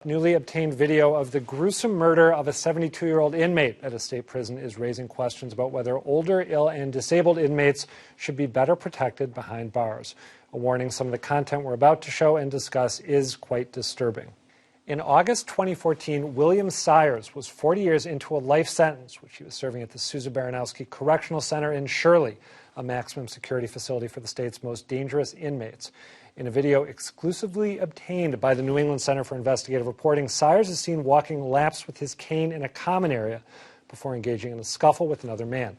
Newly obtained video of the gruesome murder of a 72-year-old inmate at a state prison is raising questions about whether older, ill, and disabled inmates should be better protected behind bars. A warning: some of the content we're about to show and discuss is quite disturbing. In August 2014, William Sires was 40 years into a life sentence, which he was serving at the Sousa Baranowski Correctional Center in Shirley, a maximum security facility for the state's most dangerous inmates. In a video exclusively obtained by the New England Center for Investigative Reporting, Sires is seen walking laps with his cane in a common area before engaging in a scuffle with another man.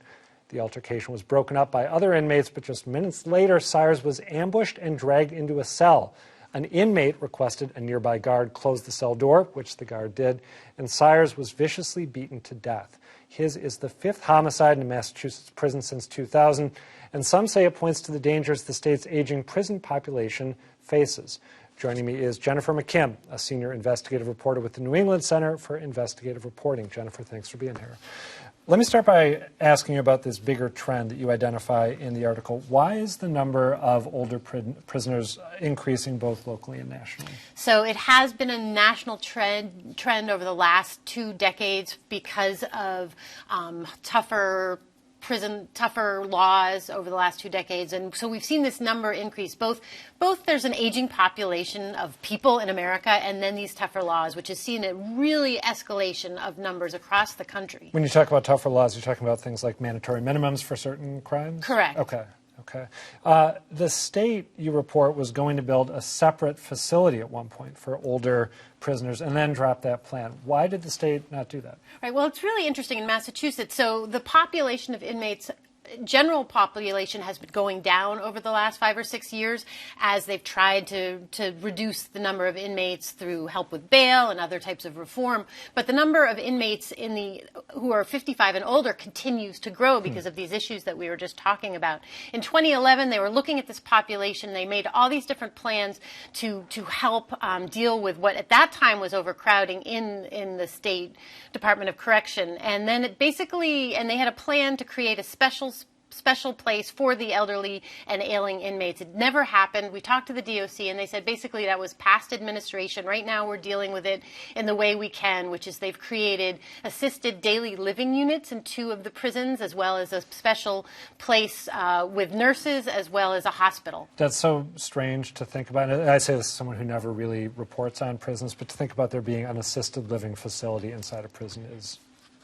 The altercation was broken up by other inmates, but just minutes later, Sires was ambushed and dragged into a cell. An inmate requested a nearby guard close the cell door, which the guard did, and Sires was viciously beaten to death. His is the fifth homicide in a Massachusetts prison since 2000, and some say it points to the dangers the state's aging prison population faces. Joining me is Jenifer McKim, a senior investigative reporter with the New England Center for Investigative Reporting. Jenifer, thanks for being here. Let me start by asking you about this bigger trend that you identify in the article. Why is the number of older prisoners increasing both locally and nationally? So it has been a national trend over the last 2 decades because of tougher laws over the last 2 decades. And so we've seen this number increase. Both there's an aging population of people in America and then these tougher laws, which has seen a really escalation of numbers across the country. When you talk about tougher laws, you're talking about things like mandatory minimums for certain crimes? Correct. Okay. The state, you report, was going to build a separate facility at one point for older prisoners and then drop that plan. Why did the state not do that? Right. Well, it's really interesting in Massachusetts. So the population of inmates, general population, has been going down over the last 5 or 6 years as they've tried to reduce the number of inmates through help with bail and other types of reform. But the number of inmates who are 55 and older continues to grow because of these issues that we were just talking about. In 2011, they were looking at this population. They made all these different plans to help deal with what at that time was overcrowding in the State Department of Correction. And then they had a plan to create a special place for the elderly and ailing inmates. It never happened. We talked to the DOC and they said basically that was past administration. Right now we're dealing with it in the way we can, which is they've created assisted daily living units in 2 of the prisons, as well as a special place with nurses, as well as a hospital. That's so strange to think about. And I say this as someone who never really reports on prisons, but to think about there being an assisted living facility inside a prison is...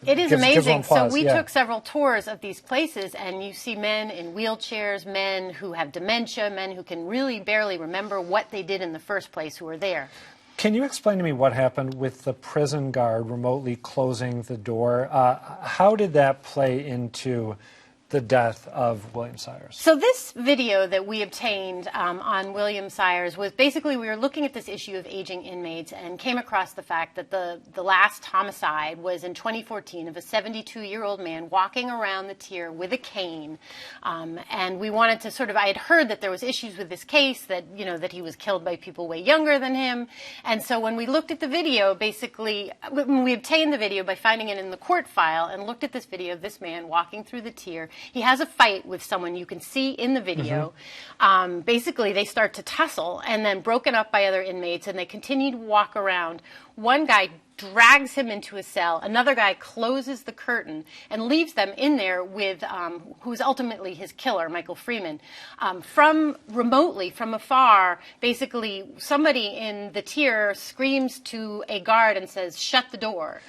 It is amazing. So we took several tours of these places, and you see men in wheelchairs, men who have dementia, men who can really barely remember what they did in the first place who are there. Can you explain to me what happened with the prison guard remotely closing the door? How did that play into the death of William Sires? So this video that we obtained on William Sires was basically, we were looking at this issue of aging inmates and came across the fact that the last homicide was in 2014 of a 72-year-old man walking around the tier with a cane. And we wanted to I had heard that there was issues with this case, that he was killed by people way younger than him. And so when we looked at the video, basically, when we obtained the video by finding it in the court file and looked at this video of this man walking through the tier, he has a fight with someone you can see in the video. Basically, they start to tussle and then broken up by other inmates, and they continue to walk around. One guy drags him into a cell. Another guy closes the curtain and leaves them in there with who's ultimately his killer, Michael Freeman. From afar, basically somebody in the tier screams to a guard and says, "Shut the door."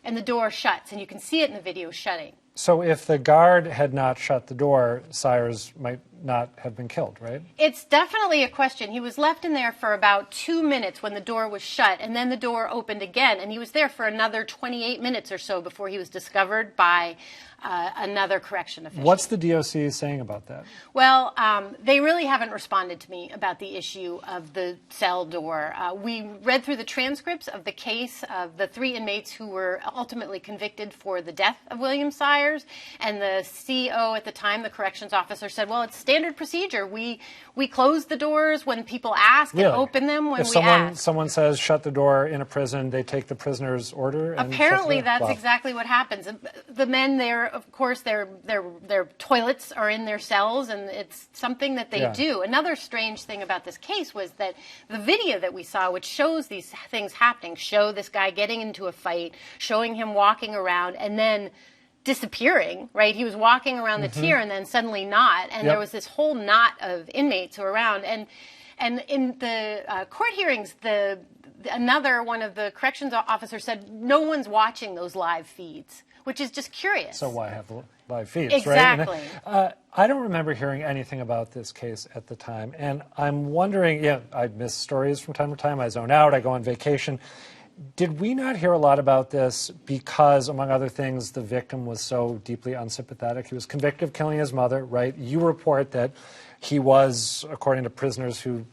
And the door shuts, and you can see it in the video shutting. So if the guard had not shut the door, Sires might not have been killed, right? It's definitely a question. He was left in there for about 2 minutes when the door was shut, and then the door opened again, and he was there for another 28 minutes or so before he was discovered by another correction official. What's the DOC saying about that? Well, they really haven't responded to me about the issue of the cell door. We read through the transcripts of the case of the 3 inmates who were ultimately convicted for the death of William Sires, and the CO at the time, the corrections officer, said, well, it's standard procedure. We close the doors when people ask and open them when if we ask. Someone says shut the door in a prison, they take the prisoner's order. And apparently, that's exactly what happens. The men there, of course, their toilets are in their cells, and it's something that they do. Another strange thing about this case was that the video that we saw, which shows these things happening, show this guy getting into a fight, showing him walking around, and then disappearing, right? He was walking around the tier and then suddenly not. And there was this whole knot of inmates who were around. And in the court hearings, another one of the corrections officers said, no one's watching those live feeds, which is just curious. So why have live feeds, exactly. right? I don't remember hearing anything about this case at the time. And I'm wondering, I miss stories from time to time. I zone out. I go on vacation. Did we not hear a lot about this because, among other things, the victim was so deeply unsympathetic? He was convicted of killing his mother, right? You report that he was, according to prisoners who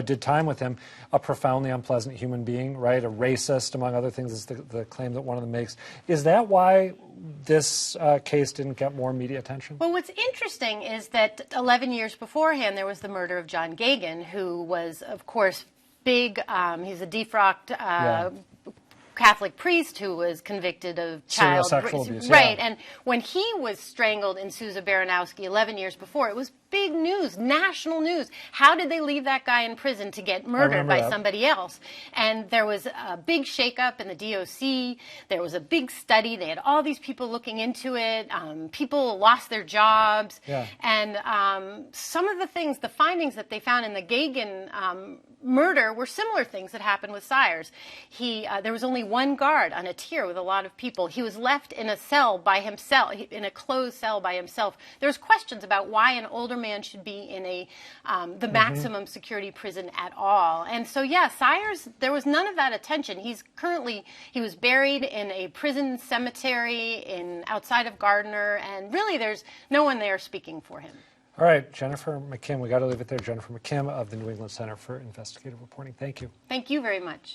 did time with him, a profoundly unpleasant human being, right? A racist, among other things, is the claim that one of them makes. Is that why this case didn't get more media attention? Well, what's interesting is that 11 years beforehand, there was the murder of John Gagan, who was, of course, big. He's a defrocked Catholic priest who was convicted of child sexual abuse. Right, and when he was strangled in Sousa Baranowski 11 years before, it was big news, national news. How did they leave that guy in prison to get murdered by somebody else? And there was a big shakeup in the DOC. There was a big study. They had all these people looking into it. People lost their jobs. And some of the findings that they found in the Gagan murder were similar things that happened with Sires. There was only one guard on a tier with a lot of people. He was left in a cell by himself, in a closed cell by himself. There's questions about why an older man should be in the maximum security prison at all. And so, Sires, there was none of that attention. He was buried in a prison cemetery outside of Gardner, and really there's no one there speaking for him. All right, Jenifer McKim, we got to leave it there. Jenifer McKim of the New England Center for Investigative Reporting. Thank you. Thank you very much.